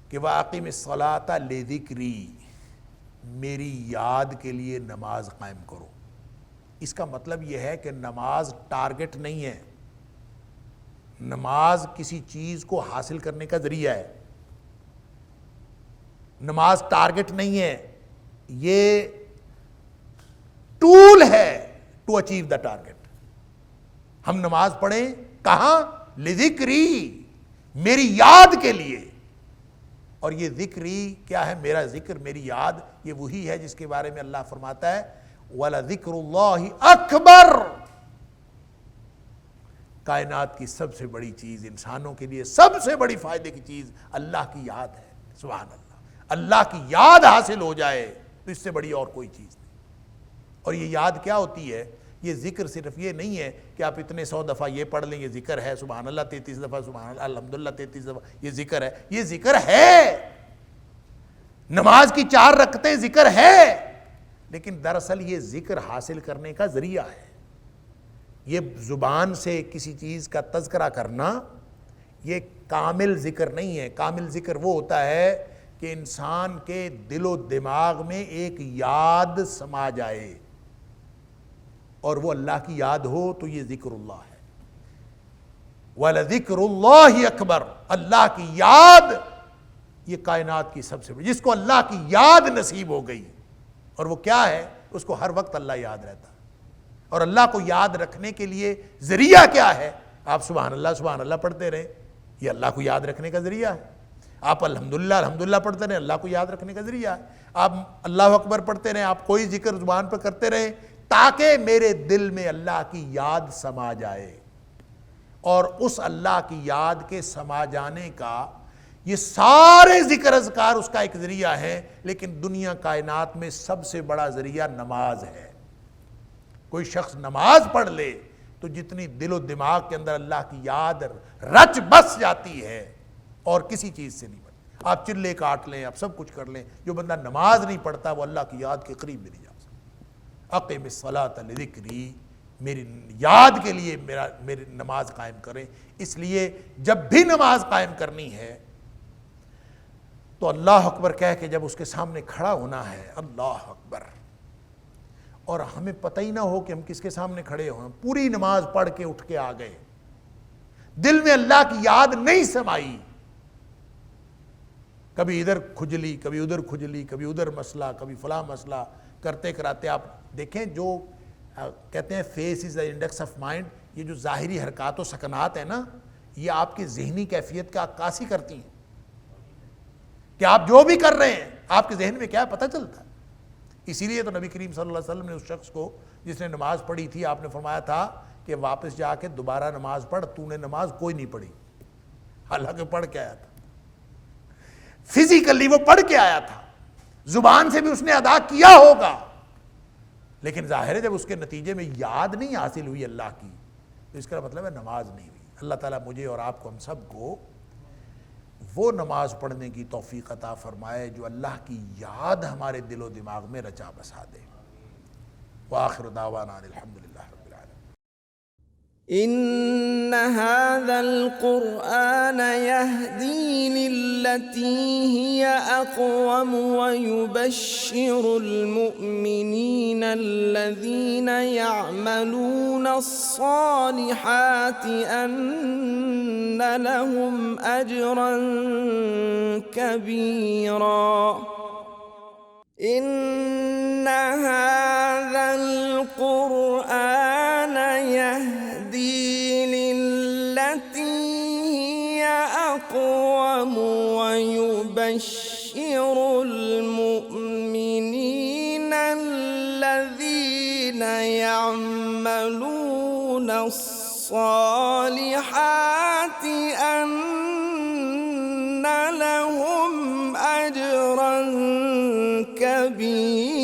کہ وَأَقِمِ الصَّلَاةَ لِذِكْرِي، میری یاد کے لیے نماز قائم کرو۔ اس کا مطلب یہ ہے کہ نماز ٹارگٹ نہیں ہے، نماز کسی چیز کو حاصل کرنے کا ذریعہ ہے۔ نماز ٹارگٹ نہیں ہے، یہ ٹول ہے ٹو اچیو دا ٹارگٹ۔ ہم نماز پڑھیں کہاں؟ لذکری، میری یاد کے لیے۔ اور یہ ذکری کیا ہے؟ میرا ذکر، میری یاد، یہ وہی ہے جس کے بارے میں اللہ فرماتا ہے وَلَذِكْرُ اللَّهِ أَكْبَرُ۔ کائنات کی سب سے بڑی چیز، انسانوں کے لیے سب سے بڑی فائدے کی چیز اللہ کی یاد ہے۔ سبحان اللہ، اللہ کی یاد حاصل ہو جائے تو اس سے بڑی اور کوئی چیز نہیں۔ اور یہ یاد کیا ہوتی ہے؟ یہ ذکر صرف یہ نہیں ہے کہ آپ اتنے 100 دفعہ یہ پڑھ لیں، یہ ذکر ہے، سبحان اللہ 33 دفعہ، سبحان اللہ الحمدللہ 33 دفعہ، یہ ذکر ہے۔ یہ ذکر ہے، نماز کی 4 رکعتیں ذکر ہے، لیکن دراصل یہ ذکر حاصل کرنے کا ذریعہ ہے۔ یہ زبان سے کسی چیز کا تذکرہ کرنا، یہ کامل ذکر نہیں ہے. کامل ذکر وہ ہوتا ہے کہ انسان کے دل و دماغ میں ایک یاد سما جائے اور وہ اللہ کی یاد ہو تو یہ ذکر اللہ ہے. وَلَذِكْرُ اللَّهِ اکبر. اللہ کی یاد یہ کائنات کی سب سے بڑی. جس کو اللہ کی یاد نصیب ہو گئی اور وہ کیا ہے, اس کو ہر وقت اللہ یاد رہتا. اور اللہ کو یاد رکھنے کے لیے ذریعہ کیا ہے؟ آپ سبحان اللہ پڑھتے رہیں, یہ اللہ کو یاد رکھنے کا ذریعہ ہے. آپ الحمدللہ پڑھتے رہیں, اللہ کو یاد رکھنے کا ذریعہ ہے. آپ اللہ اکبر پڑھتے رہیں, آپ کوئی ذکر زبان پر کرتے رہیں تاکہ میرے دل میں اللہ کی یاد سما جائے. اور اس اللہ کی یاد کے سما جانے کا یہ سارے ذکر اذکار اس کا ایک ذریعہ ہے, لیکن دنیا کائنات میں سب سے بڑا ذریعہ نماز ہے. کوئی شخص نماز پڑھ لے تو جتنی دل و دماغ کے اندر اللہ کی یاد رچ بس جاتی ہے اور کسی چیز سے نہیں بنتی. آپ چلے کاٹ لیں, آپ سب کچھ کر لیں, جو بندہ نماز نہیں پڑھتا وہ اللہ کی یاد کے قریب بھی نہیں جا سکتا. اقم الصلاۃ لذکری, میری یاد کے لیے میری نماز قائم کریں. اس لیے جب بھی نماز قائم کرنی ہے تو اللہ اکبر کہہ کے جب اس کے سامنے کھڑا ہونا ہے, اللہ اکبر, اور ہمیں پتہ ہی نہ ہو کہ ہم کس کے سامنے کھڑے ہوئے. پوری نماز پڑھ کے اٹھ کے آ گئے, دل میں اللہ کی یاد نہیں سمائی, کبھی ادھر کھجلی, کبھی ادھر کھجلی, کبھی ادھر مسئلہ, کبھی فلاں مسئلہ کرتے کراتے آپ دیکھیں جو کہتے ہیں face is the index of mind. یہ جو ظاہری حرکات و سکنات ہیں نا, یہ آپ کی ذہنی کیفیت کا عکاسی کرتی ہیں کہ آپ جو بھی کر رہے ہیں آپ کے ذہن میں کیا ہے پتہ چلتا ہے. اسی لیے تو نبی کریم صلی اللہ علیہ وسلم نے اس شخص کو جس نے نماز پڑھی تھی, آپ نے فرمایا تھا کہ واپس جا کے دوبارہ نماز پڑھ, تو نے نماز کوئی نہیں پڑھی. حالانکہ پڑھ کے آیا تھا, فزیکلی وہ پڑھ کے آیا تھا, زبان سے بھی اس نے ادا کیا ہوگا, لیکن ظاہر ہے جب اس کے نتیجے میں یاد نہیں حاصل ہوئی اللہ کی تو اس کا مطلب ہے نماز نہیں ہوئی. اللہ تعالیٰ مجھے اور آپ کو, ہم سب کو وہ نماز پڑھنے کی توفیق عطا فرمائے جو اللہ کی یاد ہمارے دل و دماغ میں رچا بسا دے. وآخر دعوانا الحمدللہ رب العالمین. إن هذا القرآن يهدي للتي هي أقوم ويبشر المؤمنين الذين يعملون الصالحات أن لهم أجرا كبيرا. إن هذا القرآن يهدي للتي هي أقوم ويبشر المؤمنين الذين يعملون الصالحات أن لهم أجرا كبيرا.